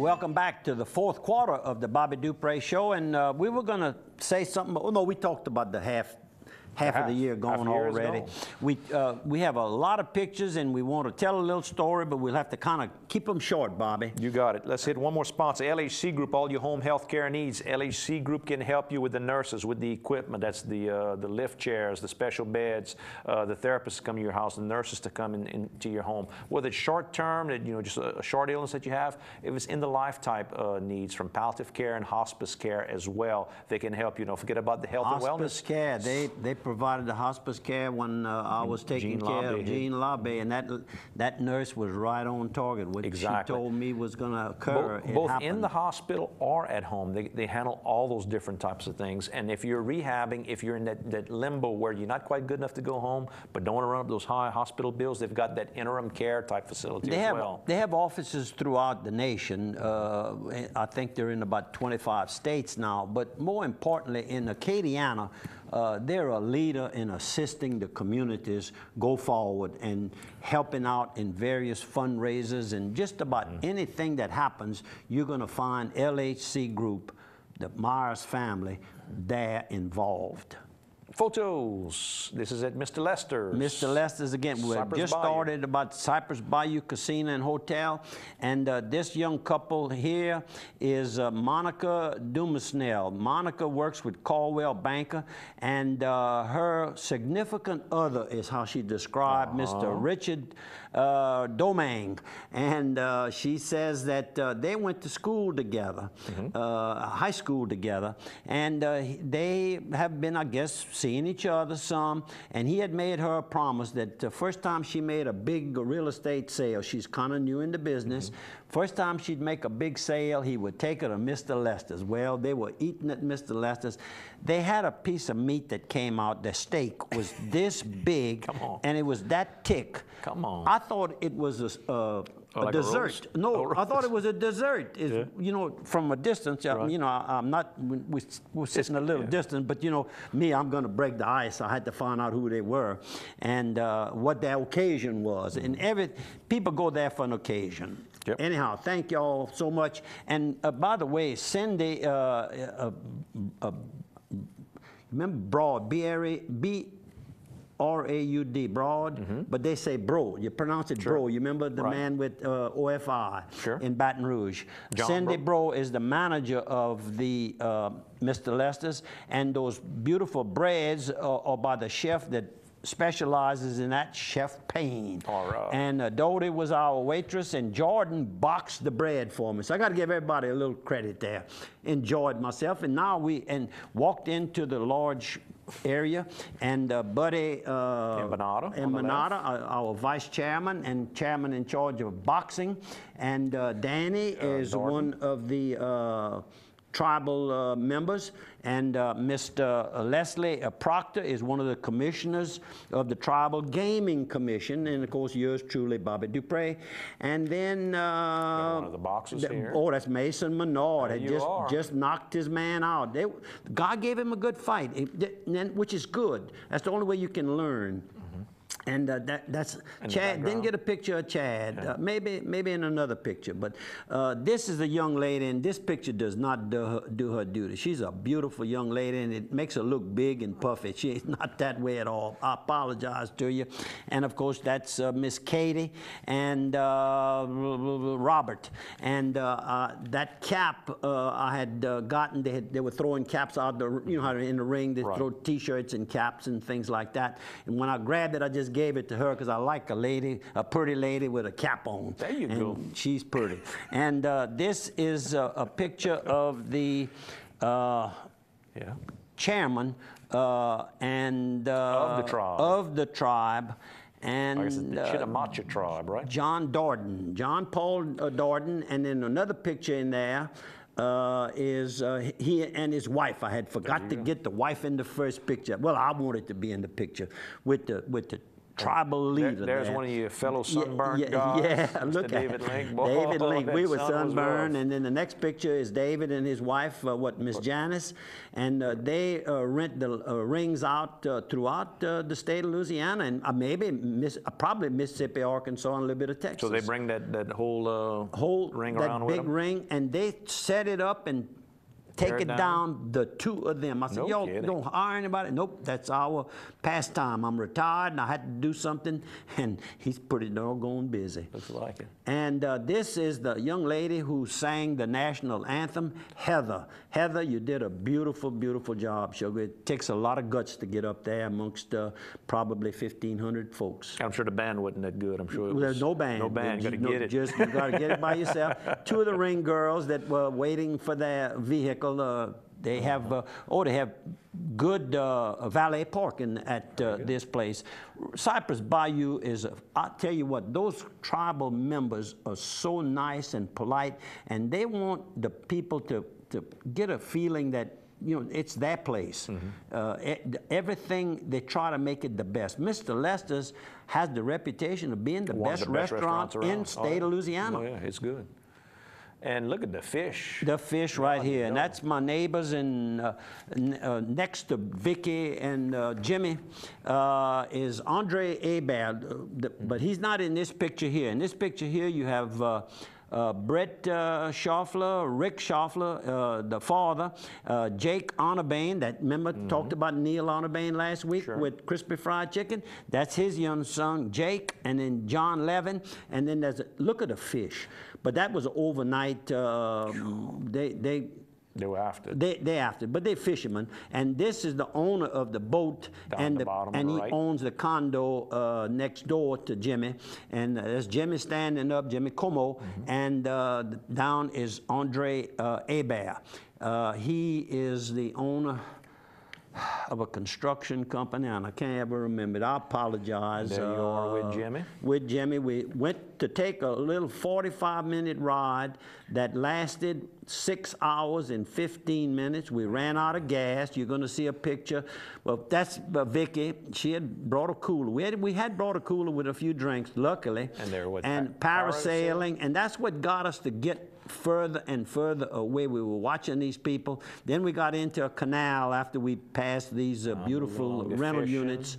Welcome back to the fourth quarter of the Bobby Dupre Show, and we were going to say something. Oh no, we talked about the half of the year gone already. We have a lot of pictures, and we want to tell a little story, but we'll have to kind of keep them short, Bobby. You got it. Let's hit one more sponsor. LHC Group, all your home health care needs. LHC Group can help you with the nurses, with the equipment. That's the lift chairs, the special beds, the therapists to come to your house, the nurses to come into your home. Whether it's short term, just a short illness that you have, if it's in the life type needs, from palliative care and hospice care as well, they can help you. Don't forget about the health and wellness. Hospice care, they provided the hospice care when I was taking care of Jean Labbe, and that nurse was right on target. What she told me was going to occur, both in the hospital or at home. They handle all those different types of things. And if you're rehabbing, if you're in that limbo where you're not quite good enough to go home, but don't want to run up those high hospital bills, they've got that interim care type facility as well. They have offices throughout the nation. I think they're in about 25 states now. But more importantly, in Acadiana, they're a leader in assisting the communities go forward and helping out in various fundraisers, and just about anything that happens, you're going to find LHC Group, the Myers family, there involved. Photos. This is at Mr. Lester's. Mr. Lester's again. We just started about Cypress Bayou Casino and Hotel, and this young couple here is Monica Dumasnell. Monica works with Caldwell Banker, and her significant other is how she described Mr. Richard Domang, and she says that they went to school together, high school together, and they have been, I guess, seeing each other some, and he had made her a promise that the first time she made a big real estate sale, she's kind of new in the business, first time she'd make a big sale, he would take her to Mr. Lester's. Well, they were eating at Mr. Lester's. They had a piece of meat that came out, the steak was this big, and it was that thick. Come on. I thought it was a dessert. No, I thought it was a dessert. You know, from a distance, you know, I'm not, we're sitting a little distance, but you know, me, I'm going to break the ice. I had to find out who they were and what their occasion was. And people go there for an occasion. Anyhow, thank y'all so much. And by the way, Cindy, remember Broad, B-R-A-U-D, Broad, but they say Bro. You pronounce it Bro. You remember the man with OFI in Baton Rouge? Cindy Bro is the manager of the Mr. Lester's, and those beautiful breads are by the chef that specializes in that, Chef Payne. And Dodie was our waitress, and Jordan boxed the bread for me. So I got to give everybody a little credit there. Enjoyed myself, and now we walked into the large area, and Buddy Empanada, our vice chairman and chairman in charge of boxing, and Danny is one of the tribal members, and Mr. Leslie Proctor is one of the commissioners of the Tribal Gaming Commission, and of course yours truly, Bobby Dupre. And then one of the boxers here. Oh, that's Mason Menard. Just knocked his man out. God gave him a good fight, which is good. That's the only way you can learn. And that's Chad. Didn't get a picture of Chad. Maybe in another picture. But this is a young lady, and this picture does not do her duty. She's a beautiful young lady, and it makes her look big and puffy. She's not that way at all. I apologize to you. And of course, that's Miss Katie and Robert. And that cap I had gotten. They were throwing caps out. You know how in the ring they throw T-shirts and caps and things like that. And when I grabbed it, I just gave it to her because I like a pretty lady with a cap on. There you go. She's pretty. And this is a picture of the chairman and of the tribe. And the Chitimacha tribe, right? John Paul Dorden, and then another picture in there is he and his wife. I had forgot to get the wife in the first picture. Well, I wanted to be in the picture with the tribal leader. There's there. one of your fellow sunburned guys. Yeah, look at David Link. Boy, David Link. We were sunburned, rough. and then the next picture is David and his wife, Miss Janice, and they rent the rings out throughout the state of Louisiana, and probably Mississippi, Arkansas, and a little bit of Texas. So they bring that whole ring around with them? That big ring, and they set it up and take it down, the two of them. I said, y'all don't hire anybody? Nope, that's our pastime. I'm retired and I had to do something, and he's pretty doggone busy. Looks like it. And this is the young lady who sang the national anthem, Heather. Heather, you did a beautiful, beautiful job, Sugar. It takes a lot of guts to get up there amongst probably 1,500 folks. I'm sure the band wasn't that good. I'm sure there's no band. No band. You got to get it. You got to get it by yourself. Two of the ring girls that were waiting for their vehicle. They have good valet parking at this place. Cypress Bayou is, I'll tell you what, those tribal members are so nice and polite, and they want the people to get a feeling that, you know, it's their place. Everything, they try to make it the best. Mr. Lester's has the reputation of being the best restaurant in the state of Louisiana. Oh, yeah, it's good. And look at the fish. The fish right here. And that's my neighbors, and next to Vicky and Jimmy is Andre Hebert, but he's not in this picture here. In this picture here you have Brett Schaffler, Rick Schaffler, the father, Jake Honorbain, that remember talked about Neil Honorbain last week with crispy fried chicken. That's his young son, Jake, and then John Levin, and then there's look at the fish. But that was overnight. They were after. They after, but they're fishermen. And this is the owner of the boat, and he owns the condo next door to Jimmy. And there's Jimmy standing up, Jimmy Como, and down is Andre Hebert. He is the owner of a construction company, and I can't ever remember it. I apologize. There you are with Jimmy? With Jimmy. We went to take a little 45-minute ride that lasted 6 hours and 15 minutes. We ran out of gas. You're going to see a picture. Well, that's Vicky. She had brought a cooler. We had brought a cooler with a few drinks, luckily. And there was parasailing, and that's what got us to get further and further away. We were watching these people. Then we got into a canal after we passed these beautiful rental units.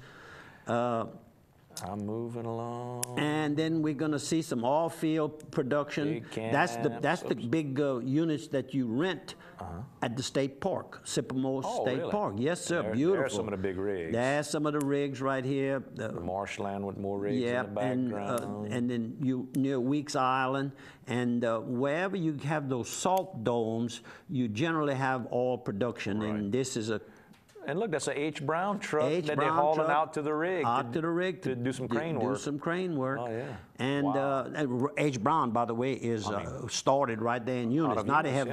I'm moving along. And then we're going to see some all-field production. That's the big units that you rent at the state park, Sycamore State Park. Yes, sir. Beautiful. There's some of the big rigs. There's some of the rigs right here. The marshland with more rigs in the background. And then you near Weeks Island, and wherever you have those salt domes, you generally have all production. And this is a. And look, that's a H. Brown truck that they're hauling out to the rig. Out to the rig to do some crane work. Do some crane work. Oh, yeah. And H. Brown, by the way, is started right there in Eunice. Now they have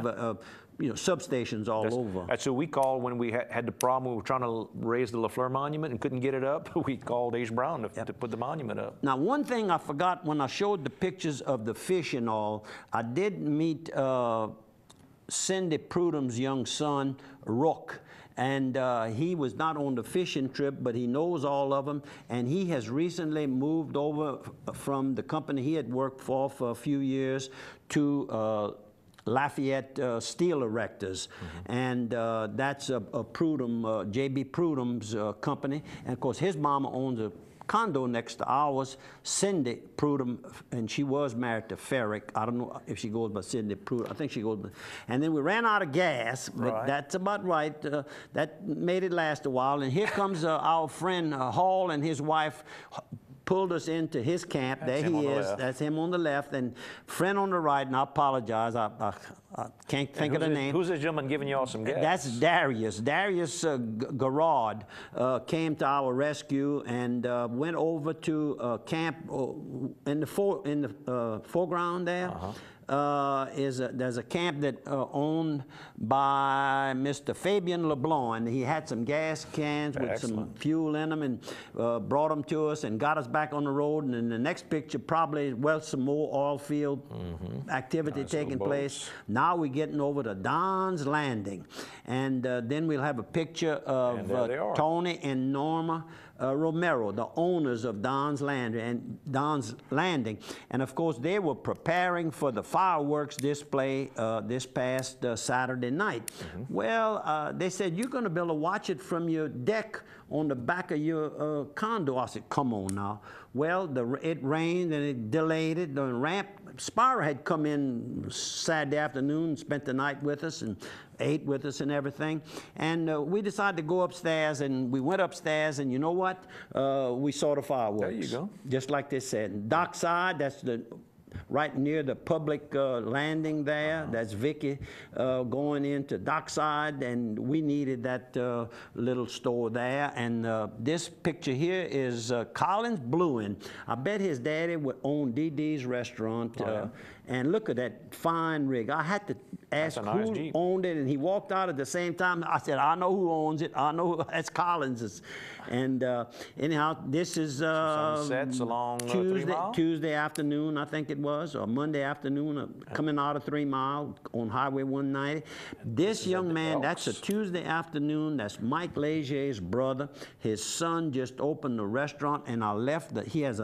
substations all over. That's who we called when we had the problem. We were trying to raise the LaFleur Monument and couldn't get it up. We called H. Brown to put the monument up. Now, one thing I forgot when I showed the pictures of the fish and all, I did meet Cindy Prudhom's young son, Rook. And he was not on the fishing trip, but he knows all of them. And he has recently moved over from the company he had worked for a few years to Lafayette Steel Erectors. And that's a Prudhom, J.B. Prudhom's company. And of course, his mama owns a condo next to ours, Cindy Prudhom, and she was married to Ferrick. I don't know if she goes by Cindy Prudhom. I think she goes by. And then we ran out of gas, but that's about right. That made it last a while. And here comes our friend Hall and his wife. Pulled us into his camp. There he is. That's him on the left. And friend on the right, and I apologize. I can't think of the name. Who's this gentleman giving y'all some gas? That's Darius. Darius Garrard came to our rescue and went over to camp in the foreground there. There's a camp that owned by Mr. Fabian LeBlanc, and he had some gas cans with some fuel in them, and brought them to us and got us back on the road. And in the next picture, probably some more oil field activity taking place. Now we're getting over to Don's Landing, and then we'll have a picture of Tony and Norma Romero, the owners of Don's Landing. And of course, they were preparing for the fireworks display this past Saturday night. Well, they said, you're going to be able to watch it from your deck on the back of your condo. I said, come on now. Well, it rained and it delayed it. The ramp, Spira had come in Saturday afternoon, spent the night with us and ate with us and everything. And we decided to go upstairs, and we went upstairs, and you know what? We saw the fireworks. There you go. Just like they said. Dockside, that's the right near the public landing there. That's Vicky going into Dockside, and we needed that little store there. And this picture here is Collins Blewin. I bet his daddy would own DD's restaurant. And look at that fine rig. I had to ask who owned it, and he walked out at the same time. I said, I know who owns it. I know that's Collins's. And anyhow, this is sunsets along 3 Mile? Tuesday afternoon, I think it was, or Monday afternoon, coming out of 3 Mile on Highway 190. This young man, that's a Tuesday afternoon. That's Mike Legier's brother. His son just opened the restaurant, and I left that. He has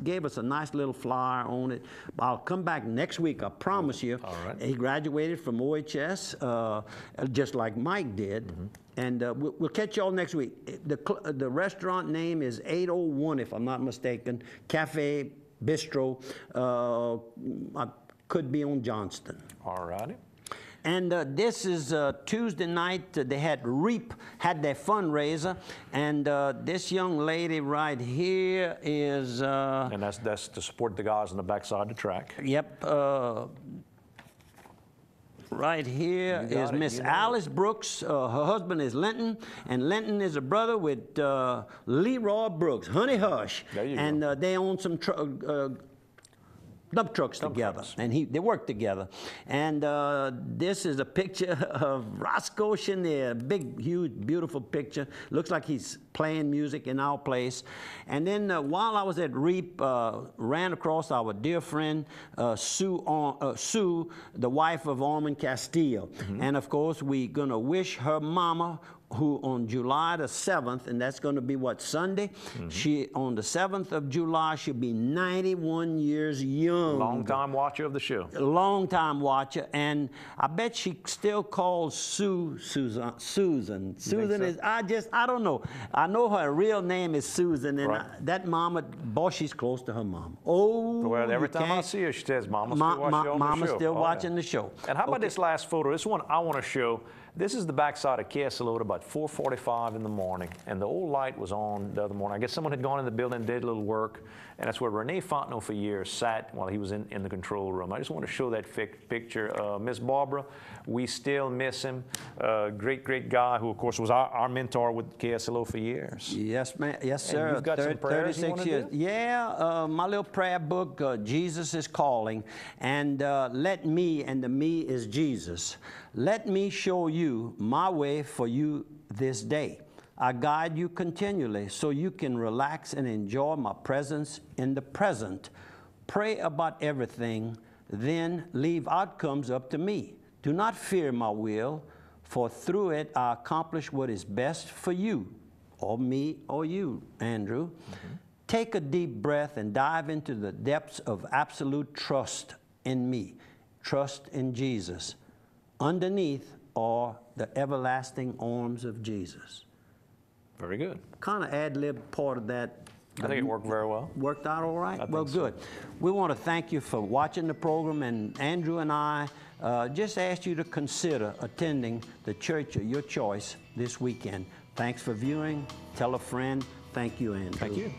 gave us a nice little flyer on it. I'll come back next week, I promise you. All right. He graduated from OHS, just like Mike did. And we'll catch y'all next week. The restaurant name is 801, if I'm not mistaken, Cafe Bistro. I could be on Johnston. All righty. And this is Tuesday night. They had REAP, had their fundraiser. And this young lady right here is... and that's to support the guys on the backside of the track. Yep. Right here is Miss Alice Brooks. Her husband is Linton, and Linton is a brother with Leroy Brooks, Honey Hush. There you and go. They own some dump trucks together, and they work together. And this is a picture of Roscoe Chenier, big, huge, beautiful picture. Looks like he's playing music in our place. And then while I was at REAP, ran across our dear friend Sue, the wife of Orman Castillo. And of course, we're gonna wish her mama, who on July the 7th, and that's going to be what, Sunday? She, on the 7th of July, she'll be 91 years young. Long-time watcher of the show. Long-time watcher, and I bet she still calls Susan. Susan is, I don't know. I know her real name is Susan, and that mama, boy, she's close to her mom. Oh, well, every time I see her, she says, Mama's still watching the show. Mama's still watching the show. And how about this last photo? This one I want to show. This is the backside of Castle at about 4:45 in the morning, and the old light was on the other morning. I guess someone had gone in the building and did a little work, and that's where Rene Fontenot for years sat while he was in the control room. I just want to show that picture. Miss Barbara, we still miss him. Great, great guy who, of course, was our mentor with KSLO for years. Yes, ma'am. Yes, sir. And you've got some prayers 36 you want to years. do? Yeah, my little prayer book, Jesus is Calling, and let me, and the me is Jesus. Let me show you my way for you this day. I guide you continually so you can relax and enjoy my presence in the present. Pray about everything, then leave outcomes up to me. Do not fear my will, for through it I accomplish what is best for you, or me, or you, Andrew. Take a deep breath and dive into the depths of absolute trust in me. Trust in Jesus. Underneath are the everlasting arms of Jesus. Very good. Kind of ad-lib part of that. I think it worked very well. Worked out all right? Well, good. So. We want to thank you for watching the program, and Andrew and I just asked you to consider attending the church of your choice this weekend. Thanks for viewing. Tell a friend. Thank you, Andrew. Thank you.